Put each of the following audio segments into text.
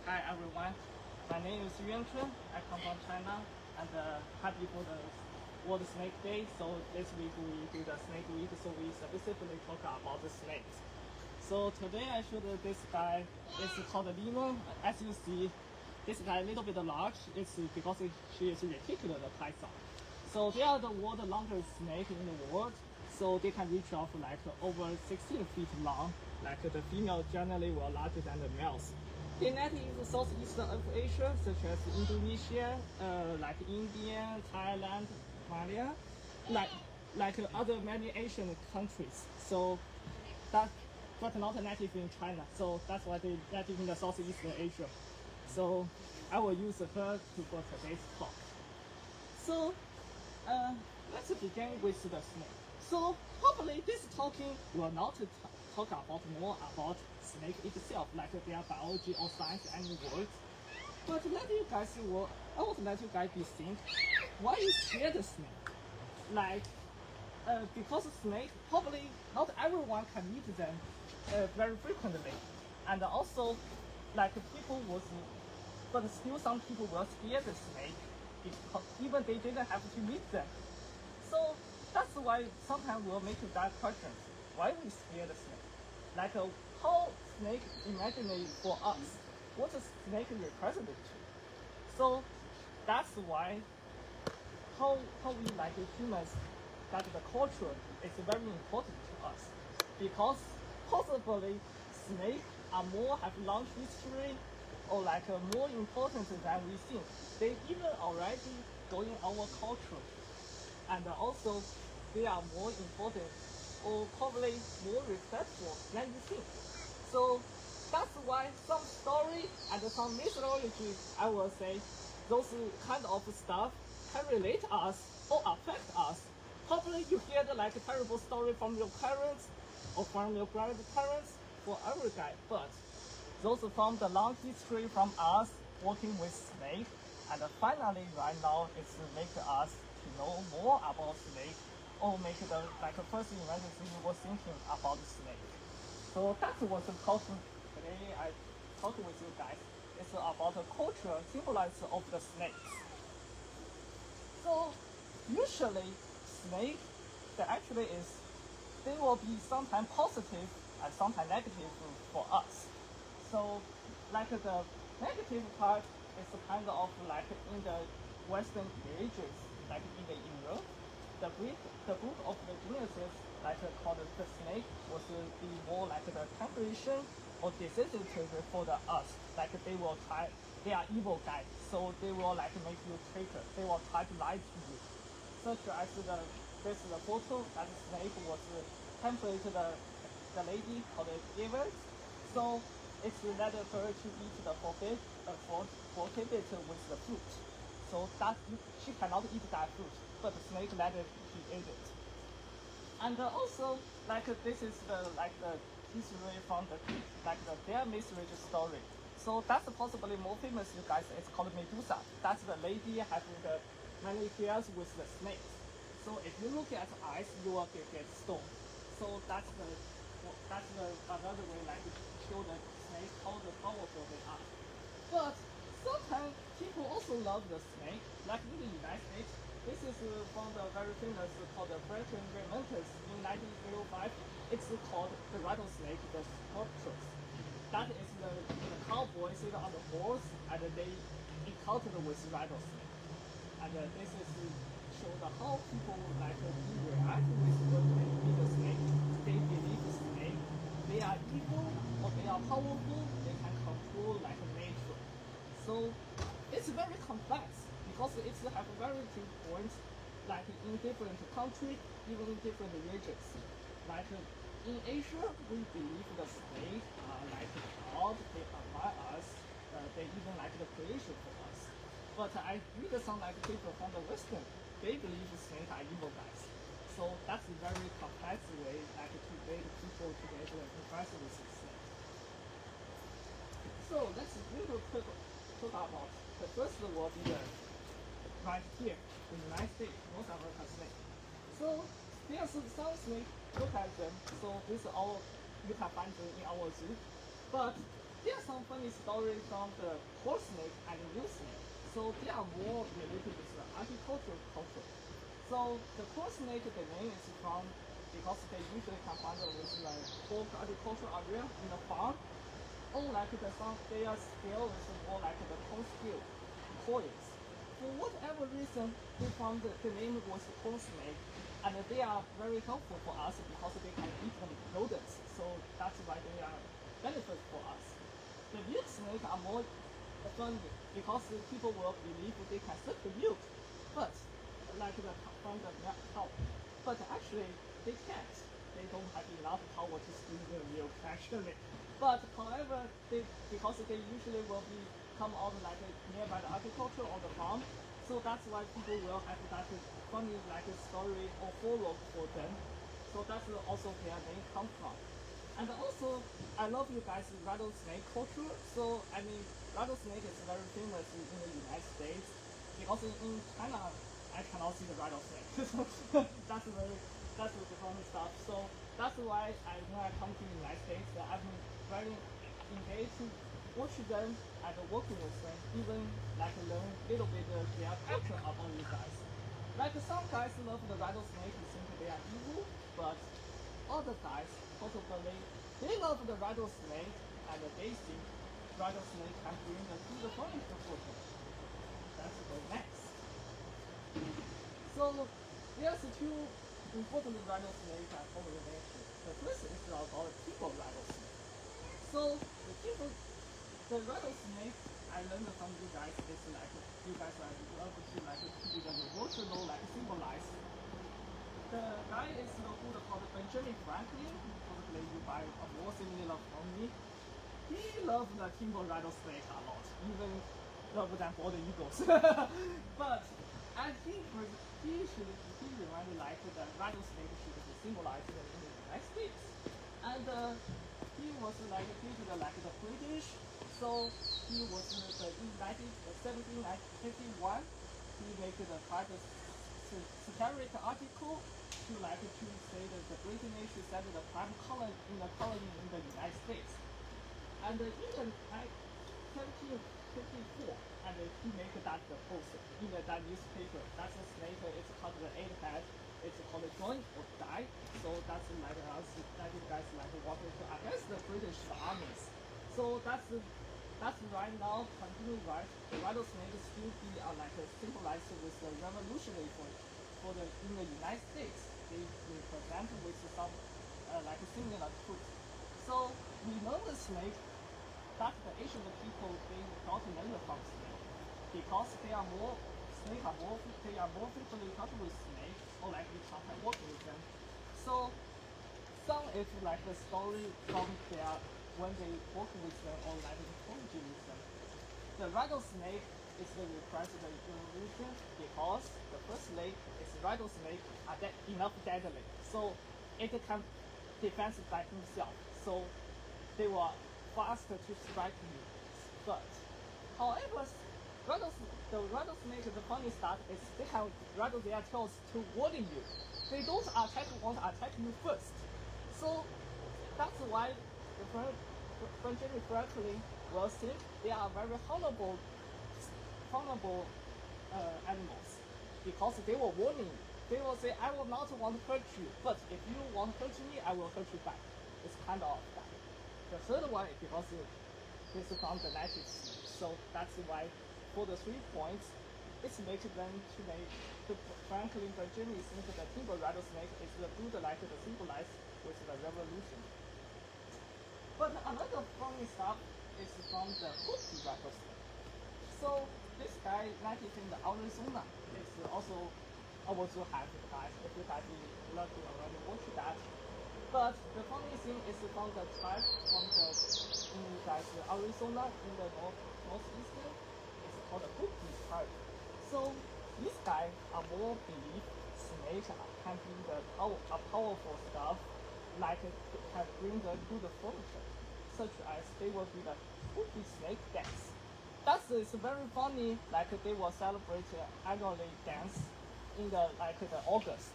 Hi everyone, my name is Yuan Chun. I come from China and happy for the World Snake Day. So this week we do the Snake Week, so we specifically talk about the snakes. So today I showed this guy. It's called lemon. As you see, this guy a little bit large. It's because she is reticulate python. So they are the world's longest snake in the world. So they can reach up like over 16 feet long. Like the female generally were larger than the males. They native to southeast of Asia, such as Indonesia, like India, Thailand, Malaysia, like other many Asian countries. So that, but not native in China. So that's why they native in the Southeast Asia. So I will use her for today's talk. So let's begin with the snake. So hopefully this talking will not talk about more about snake itself, like their biology or science any words. But let you guys I would let you guys be think why you scared the snake. Like because snake probably not everyone can meet them very frequently, and also like people was, but still some people were scared the snake because even they didn't have to meet them. So that's why sometimes we'll make that question: why we scared the snake? Like how snake imaginary for us? What is snake represented to? So that's why how we like humans, that the culture is very important to us, because possibly snake are more have long history or like more important than we think. They even already go in our culture, and also they are more important or probably more respectful than you think. So that's why some story and some mythology, I will say, those kind of stuff can relate us or affect us. Probably you hear like a terrible story from your parents or from your grandparents for every guy, but those from the long history from us working with snake, and finally right now it's make us to know more about snake, or make the like first emergency you were thinking about snake. So that was the culture today I talked with you guys. It's about the culture symbolize of the snakes. So usually snake, that actually is, they will be sometimes positive and sometimes negative for us. So like the negative part is kind of like in the Western religions, like in the Europe, the book of the Genesis, like called the snake, was be more like the temptation or deceptive for the us. Like they are evil guys, so they will like make you traitor. They will try to lie to you. Such as this is the photo that snake was template the lady called Eve. So it's led her to eat the prohibited with the fruit. So that she cannot eat that fruit, but the snake led her to eat it. And also like this is the history from their mystery story. So that's possibly more famous, you guys. It's called Medusa. That's the lady having the many hairs with the snakes. So if you look at eyes, you will get stoned. So that's the another way like to show the snake how the powerful they are. But sometimes people also love the snake, like in the United States. This is from the very famous called the Franklin Reymontus in 1905. It's called the rattlesnake, the sculptures. That is the cowboy sit on the horse and they encountered with rattlesnake. And this is show how people like react with when they meet the snake. They believe the snake, they are evil or they are powerful. They can control like nature. So it's very complex because it's have very key points, like in different countries, even in different regions. Like in Asia, we believe the snake are like God, they are by us, they even like the creation for us. But I read some like people from the Western, they believe snakes are evil guys. So that's a very complex way like to bring people together and impress with the snake. So let's really quick talk about the first will be the right here, the United States, North American snake. So there's some snake, look at them. So this is all you can find them in our zoo. But there are some funny stories from the horse snake and the real snake. So they are more related with the agricultural culture. So the horse snake, the name is from because they usually can find it with like whole agricultural area in the farm. Or like their scale is more like the corn scale coins. For whatever reason, they found the name was corn snake, and they are very helpful for us because they can eat the rodents. So that's why they are benefit for us. The milk snake are more fun because people will believe they can suck the milk, but like from the cow. But actually, they can't. They don't have enough power to steal the milk actually. But however, because they usually will be come out like nearby the agriculture or the farm, so that's why people will have that funny like story or follow for them. So that's also where they come from. And also, I love you guys' rattlesnake culture. So I mean, rattlesnake is very famous in the United States because in China I cannot see the rattlesnake. that's the funny stuff. So that's why when I come to the United States, I've been very engaged to watch them and working with them, even like learn a little bit their culture about you guys. Like some guys love the rattlesnake and think they are evil, but other guys totally they love the rattlesnake and they think rattlesnake can bring a good furniture for them. Let's go next. So there's two important rattlesnakes I already mentioned. The first is about Timber rattlesnake. So the rattlesnake I learned from you guys is like you guys are love to like to be the emotional like symbolize. The guy is who called Benjamin Franklin. Probably you buy a more similar from me. He loved the Timber rattlesnake a lot, even loved than bald eagles. But I think he reminded like the rattlesnake should be symbolized in the United States, and he was like treated like the British. So he was in 1751. He made the private satiric article to like to say that the British nation set the prime colony in the United States. And in the 1754, and he made that the post in that newspaper. That's a snake. It's called the eight head. It's called join or die. So that's like us. That you guys like wanted to against the British armies. So that's right now continue right. The rattlesnake still be like symbolized with the revolutionary for the in the United States. They represent with some like similar truth. So we know the snake that the Asian people they got learn from snake because they are more frequently touched with snake or like we sometimes work with them. So some is like the story from their when they work with them or like the technology with them. The rattlesnake is the representative evolution because the first snake is rattlesnake are enough deadly, so it can defend by himself. So they were faster to strike you. But however, the rattlesnake, the funny stuff is they have rattle their tails to warning you. They don't want to attack you first. So that's why the Benjamin Franklin will think they are very vulnerable animals because they were warning you. They will say, I will not want to hurt you, but if you want to hurt me, I will hurt you back. It's kind of that. The third one is because it's from the natives. So that's why for the 3 points, it's makes them to make the Franklin Benjamin think the timber rattlesnake is the good like the symbolize with the revolution. But another funny stuff is from the Hopi rattlesnake. So this guy native in the Arizona is also able to have the guys if you guys love to already watch that. But the funny thing is from the tribe from the Arizona in the northeastern, it's called the Hopi tribe. So these guys are more believe snakes can be the powerful stuff, like can bring the good fortune, such as they will be the Hopi snake dance. That's it's very funny. Like they will celebrate annually dance in the August.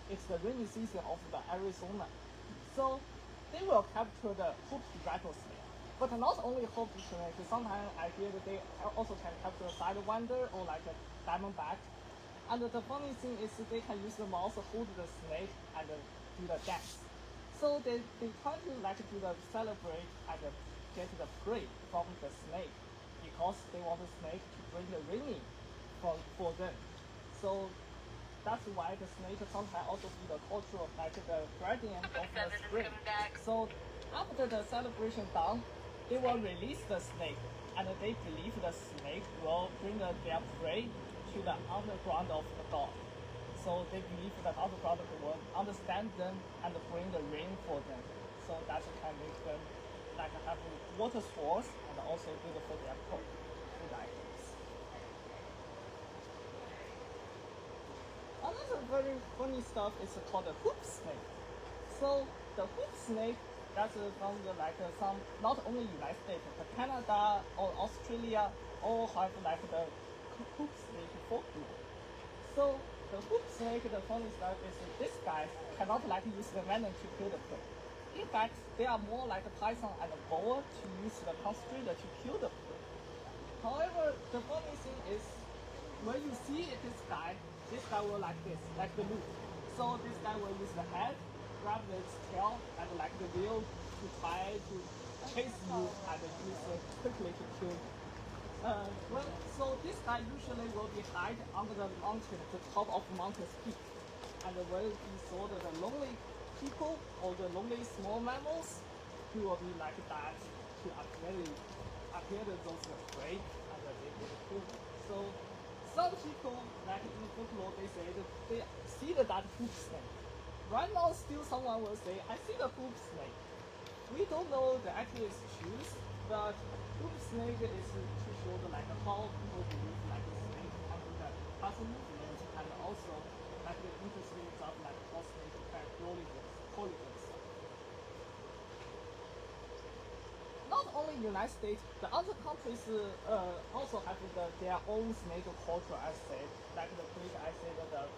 It's the rainy season of the Arizona. So they will capture the Hopi rattlesnake. But not only hope snake, sometimes I hear that they also can capture sidewinder or like a diamondback. And the funny thing is they can use the mouth hold the snake and do the dance. So they try to like do the celebrate and get the prey from the snake because they want the snake to bring the rain for them. So that's why the snake sometimes also be the culture of like the guardian of the spring. So after the celebration done, they will release the snake, and they believe the snake will bring their prey to the underground of the god. So they believe that underground will understand them and bring the rain for them. So that can make them like have water source and also good for their food items. Another very funny stuff is called the hoop snake. So the hoop snake, that's from the like some not only United States, but Canada or Australia all have like the hoop snake folklore. So the hoop snake, the funny stuff is this guy cannot like use the venom to kill the prey. In fact, they are more like a python and a boa to use the constrictor to kill the prey. However, the funny thing is when you see this guy will like this, like the loop. So this guy will use the head, grab its tail, and like the wheel to try to chase you and use it quickly to kill you. So this guy usually will be hide under the mountain, the top of mountain's peak, and will be sort of the lonely people or the lonely small mammals who will be like that to appear to those prey and they will kill them. So some people, like in folklore, they say that they see that hoop snake. Right now, still someone will say, I see the hoop snake. We don't know the actual truth, but hoop snake is to show the, like how people believe like a snake under the muscle movement and also like the interesting stuff like how snake can polygons. Not only United States, the other countries also have their own snake culture. I said, like the Greek, I said that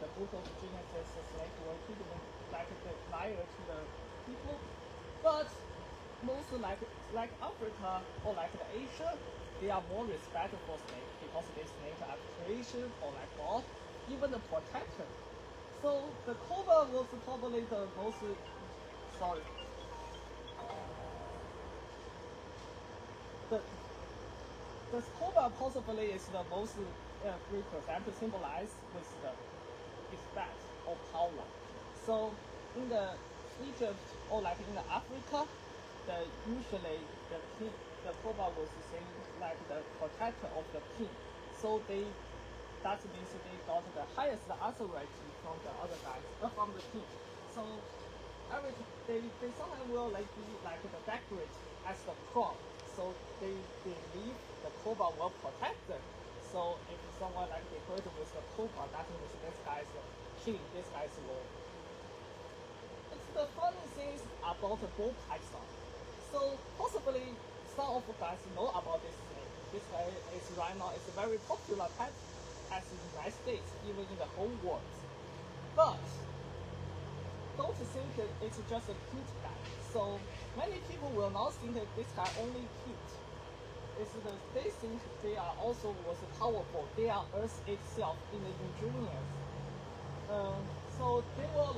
the book of Genesis, the snake were treated like the liar to the people, but most like Africa or like the Asia, they are more respectful for snake because they snake are creation or like God, even the protector. So the cobra was probably the most sorry. The cobra possibly is the most represent symbolize with the respect or power. So in the Egypt or like in the Africa, usually the cobra was seen like the protector of the king. So that means they got the highest authority from the other guys, from the king. So they sometimes will like be like the decorate as the crown. So they believe the cobra will protect them. So if someone like they hurt with the cobra, that means this guy's king, this guy's lord. It's the funny things about the bull python. So possibly some of you guys know about this snake. This guy is right now it's a very popular pet as in the United States, even in the whole world. But don't think it's just a cute guy. So many people will not think that this guy only cute. They think they are also was powerful. They are Earth itself in the ingenious. So they will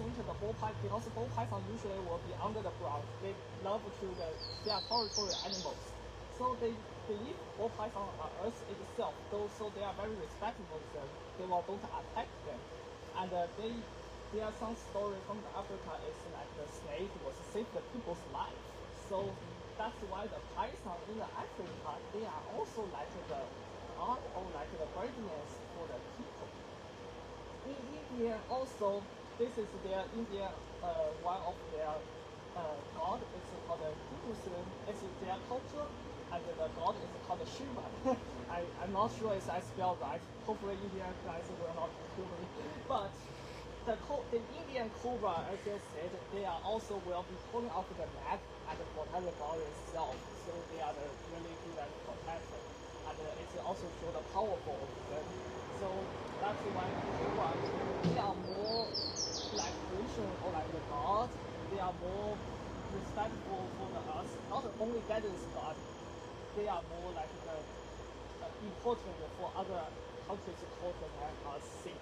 think the bull python because the bull python usually will be under the ground. They love they are territorial animals. So they believe bull python are Earth itself. So they are very respectful of them. They don't attack them. And there are some story from Africa is like the snake was save the people's life. So that's why the python in the Africa they are also like the god or like the guardians for the people. In India also, this is their India one of their god. It's called Hinduism. It's their culture, and the god is called Shiva. I'm not sure if I spelled right. Hopefully Indian guys will not kill me. But the Indian cobra, as I said, they are also will be pulling off the neck and protect the body itself. So they are really good at protection, and it's also show the powerful of them. So that's why the cobra they are more like Christian or like the god. They are more respectful we get this god, they are more like the important for other countries' culture than us see.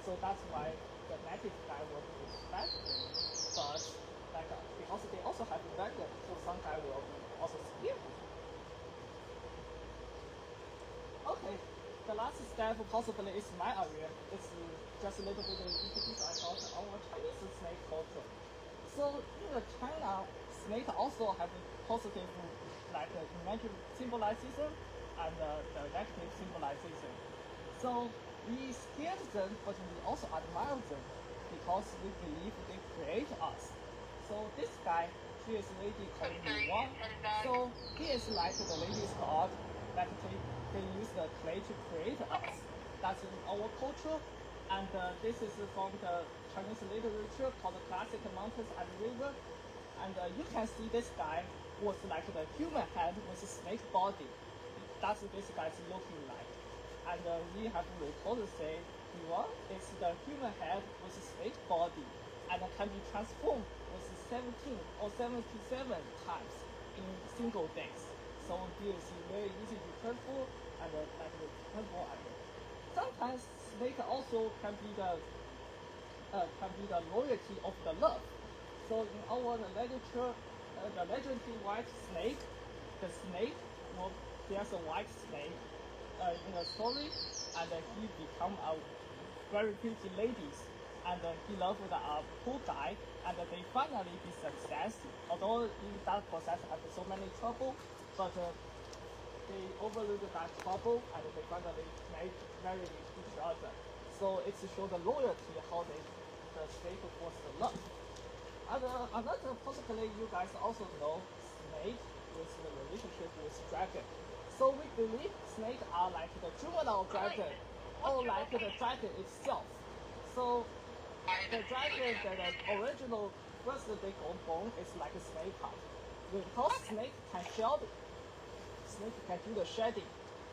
So that's why the native guy will be respected, but like because they also have dragon, so some guy will be also scared. Okay, the last step possibly is my area. It's just a little bit introduce about our Chinese snake culture. So in China, snake also have a positive like imaginary symbolism and the negative symbolism. So we scared them, but we also admire them because we believe they create us. So this guy, she is a lady called Li Wang. So he is like the lady's god that they use the clay to create us. That's in our culture. And this is from the Chinese literature called the Classic Mountains and River. And you can see this guy was like the human head with a snake body. That's what this guy's looking like. And we have recorded say, well, it's the human head with a snake body and can be transformed with 17 or 77 times in single days. So here is very easy to transform and like the temple area. Sometimes snake also can be the loyalty of the love. So in our literature, the legendary white snake, the snake will there's a white snake in the story, and he become a very pretty ladies, and he loved the poor guy, and they finally be success. Although in that process have so many trouble, but they overlooked that trouble and they finally married each other. So it's show the loyalty how the snake was the love. And another possibly you guys also know snake with the relationship with dragon. So we believe snakes are like the juvenile dragon or like the dragon itself. So the dragon, the original first they go born is like a snake part. Because snake can shed, snake can do the shedding.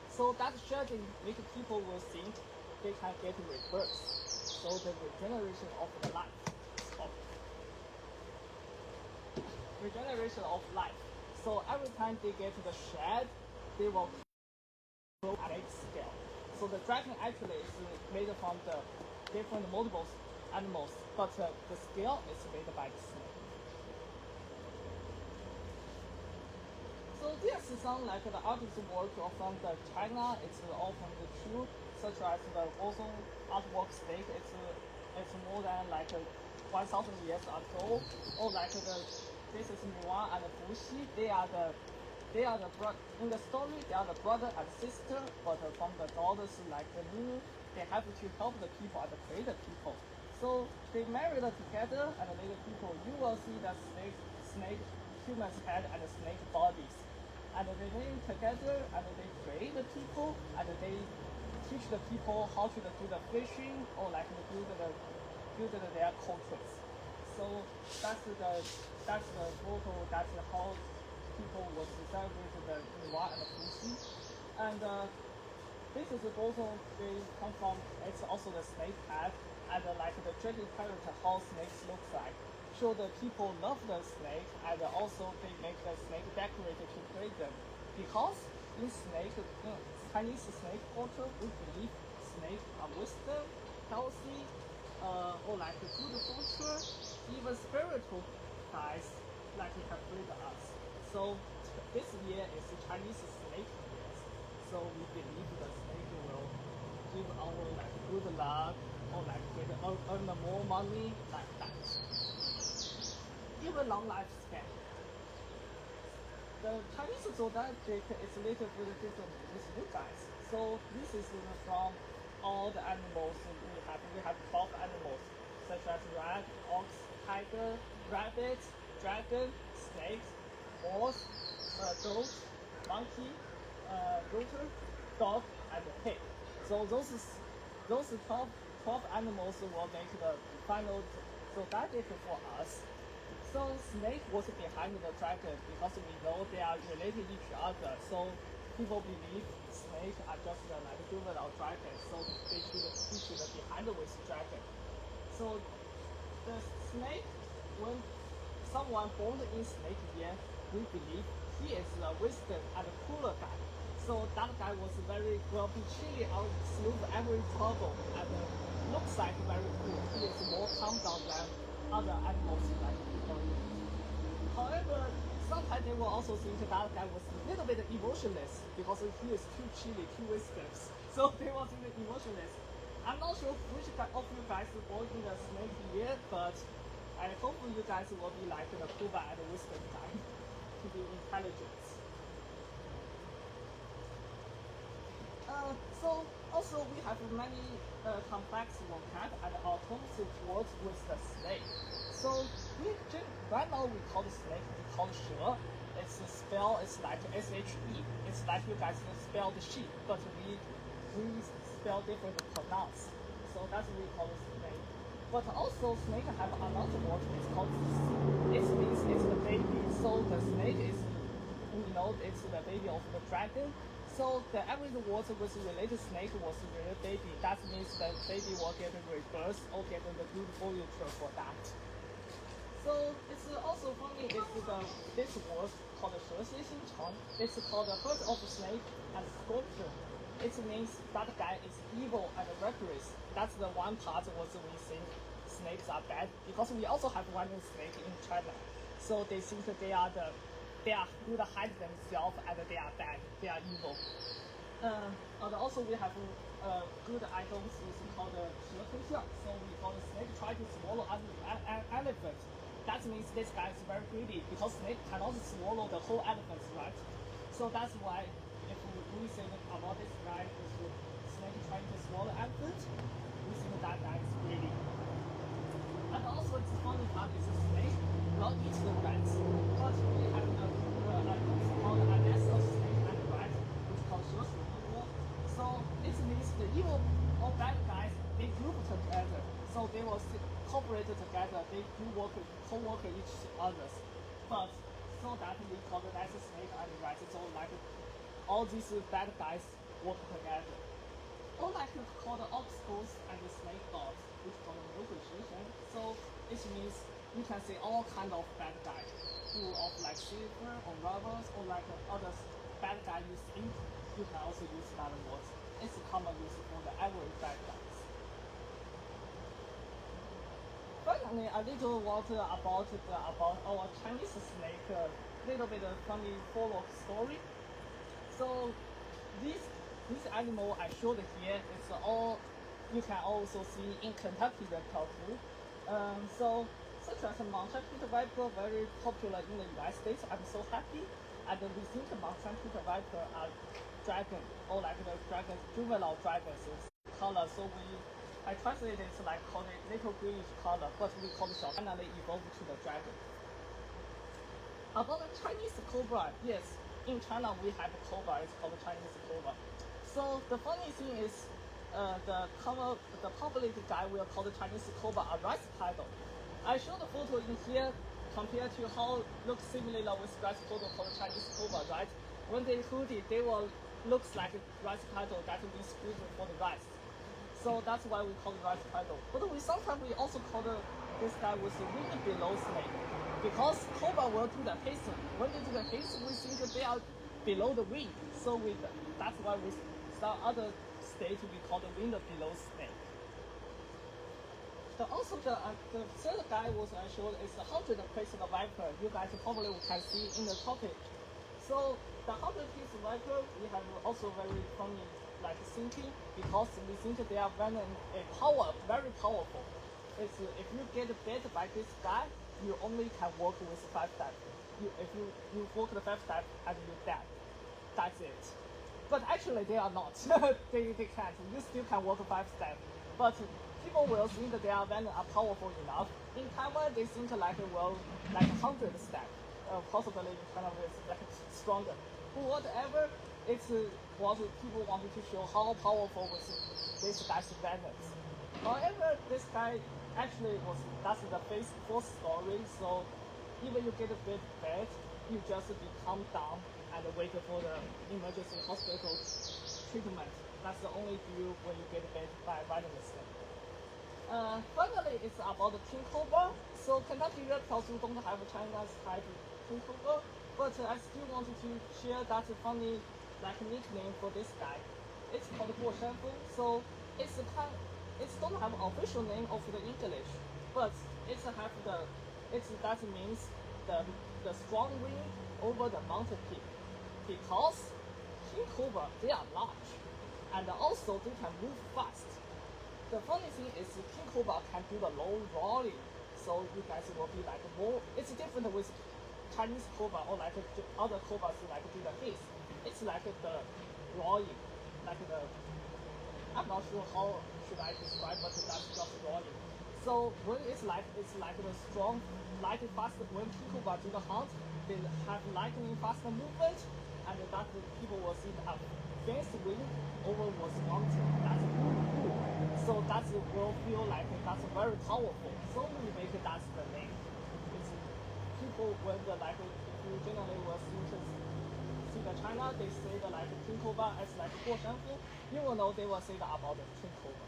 So that shedding make people will think they can get rebirth. So the regeneration of the life. Regeneration of life. So every time they get the shed, they will grow at its scale. So the dragon actually is made from the different multiple animals, but the scale is made by the snake. So this is some like the artist work from the China. It's all from the true, such as the Boston artwork snake. It's more than like 1,000 years ago, or like this is Mulan and Fuxi. They are the in the story they are the brother and sister, but from the daughters like the Nunu, they have to help the people and create the people. So they married together and later people you will see the snake human's head and the snake bodies. And they live together and they create the people and they teach the people how to do the fishing or like build their cultures. So that's the photo. That's how people was celebrate the Nuwa and the Fuxi. And this is also they come from. It's also the snake head and like the dragon character how snakes looks like. So the people love the snake and also they make the snake decorated to create them because in Chinese snake culture we believe snakes are wisdom, healthy, or like good culture, even spiritual guys like to have breed us. So this year is Chinese snake year. So we believe the snake will give our like good luck or like earn more money like that. Even long lifespan. The Chinese zodiac is a little bit different with you guys. So this is from all the animals we have. We have 12 animals such as rat, ox, tiger, rabbit, dragon, snakes, horse, goat, monkey, rotor, dog, and pig. So those 12 animals will make the final zodiac for us. So snake was behind the dragon because we know they are related to each other. So people believe snakes are just like human or dragon. So they should be behind with dragon. So the snake, when someone born in snake year, we believe he is a wisdom and a cooler guy. So that guy was very grumpy, chilly, out smooth every trouble, and looks like very cool. He is more calm down than other animals like people. However, sometimes they will also think that guy was a little bit emotionless because he is too chilly, too wisdoms. So they will think emotionless. I'm not sure which of you guys born in the snake year, but I hope you guys will be like the Kuba and the wisdom guy to be intelligent. So also we have many complex vocab and alternative words with the snake. So right now we call the snake, we call it 蛇. Its spell is like SHE. It's like you guys spell the sheep, but we spell different pronounce. So that's what we call it snake. But also snake have another word. It's called. It means it's the baby. So the snake is, we know it's the baby of the dragon. So the average water with related snake was the baby. That means the baby will get a rebirth or get the good future for that. So it's also funny. This word called 蛇蝎心肠. It's called the herd of snake and scorpion. It means that guy is evil and reckless. That's the one part was we think snakes are bad because we also have one snake in China. So they think that they are good hide themselves and they are bad. They are evil. And also we have good items is called 蛇吞象. So we call the snake try to swallow an elephant. That means this guy is very greedy because snake cannot swallow the whole elephant, right? So that's why if we say about this guy is snake trying to swallow elephant, we think that guy is greedy. And also it's funny part is a snake not eat the rats, but we have it's called a nest of snake and rat, which is called 蛇鼠一窝. So it means the evil or bad guys they group together. So they will cooperate together. They do co-work each others. But so that we call it as a snake and rat. So like all these bad guys work together. Or like called obstacles and the snake dogs, which called 牛鬼蛇神. So it means you can see all kind of bad guys, full of like silver or robbers or like other bad guy you think. You can also use that word. It's a common use for the average bad guys. Finally, a little word about our Chinese snake. Little bit funny follow story. So this animal I showed here is all you can also see in Kentucky the tofu. So such as mountain Peter viper very popular in the United States. I'm so happy, and we think mountain Peter viper are dragon or like the dragon juvenile dragons color. So I translate it like called it little greenish color, but we call it finally evolved to the dragon. About the Chinese cobra, yes, in China we have a cobra. It's called the Chinese cobra. So the funny thing is, the public guy will call the Chinese cobra a rice paddle. I show the photo in here compared to how it looks similar with rice paddle called the Chinese cobra, right? When they hold it, they will looks like a rice paddle that will be squeezed for the rice. So that's why we call it rice paddle. But sometimes we also call this guy with the wing below snake, because cobra will do the hissing. When they do the hissing, we think that they are below the wing. So that's why we some other state we call the wing below snake. Also the third guy was I showed is the 100-piece viper. You guys probably can see in the topic. So the 100-piece viper, we have also very funny like thinking, because we think they are very powerful. If you get bit by this guy, you only can work with 5 steps. If you work the 5 steps and you dead, that's it. But actually they are not. they can't. You still can work 5 steps. But people will think that they are very powerful enough. In Taiwan, they think like 100 steps. Possibly kind of is like stronger. But whatever, it's what people wanted to show how powerful was this guy's venom. However, this guy actually that's the fourth story. So even you get a bit bad, you just be calm down and wait for the emergency hospital treatment. That's the only view when you get bit by venomous snake. Finally, it's about the king cobra. So Kentucky reptiles don't have China's type king cobra. But I still wanted to share that funny like nickname for this guy. It's called Guo Shanfu. So it's don't have official name of the English, but it's have that means the strong wind over the mountain peak, because king cobra they are large, and also they can move fast. The funny thing is king cobra can do the low rolling, so you guys will be like more. It's different with Chinese cobra or like other cobras like do the hiss. It's like the rolling, like the. I'm not sure how should I describe, but that's just rolling. So when it's like the strong, lightning fast. When king cobra do the hunt, they have lightning fast movement, and that people will see a fast wind over was mountain. That's really cool. So that will feel like that's very powerful. So we make that's the name. It's people when the like if you generally will see the China, they say the like king cobra as like Guo Shanfu. You will know they will say that about the king cobra.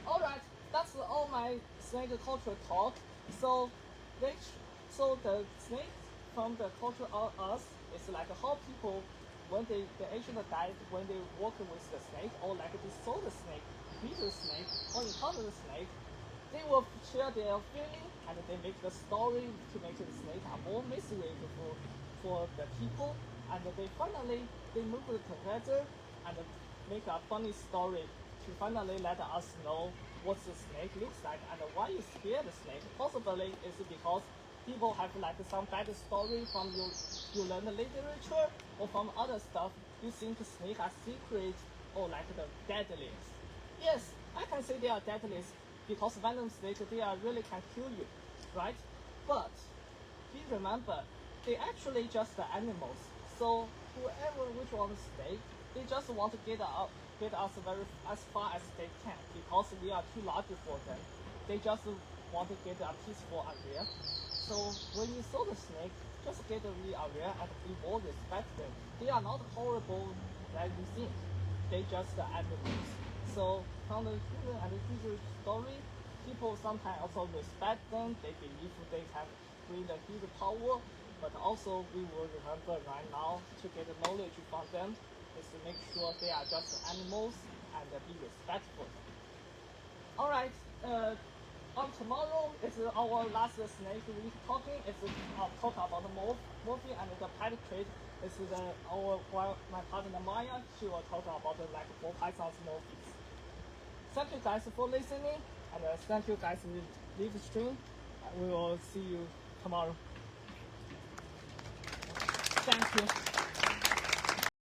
Alright, that's all my snake culture talk. So the snake from the culture of us is like how people when the ancient died when they work with the snake or like they saw the snake, meet the snake or encounter the snake, they will share their feeling and they make the story to make the snake a more mystery for the people, and they finally they move together and make a funny story to finally let us know what the snake looks like and why you scare the snake. Possibly it's because people have like some bad story from you learn the literature or from other stuff. You think snake are secret or like the deadliest. Yes, I can say they are deadliest because venom snake they are really can kill you, right? But please remember, they actually just the animals. So whoever which one snake, they just want to get us as far as they can because we are too large for them. They just want to get a peaceful area. So when you saw the snake, just get really aware and be more respect them. They are not horrible like you think. They just the animals. So from the human and the creature story, people sometimes also respect them. They believe they can bring the huge power. But also we will remember right now to get the knowledge from them is to make sure they are just animals and be respectful. Alright, on tomorrow is our last snake week talking. It's talk about the morphine and the pet trait. It's my partner Maya. She will talk about like ball pythons morphines. Thank you guys for listening, and thank you guys leave the stream. We will see you tomorrow. Thank you.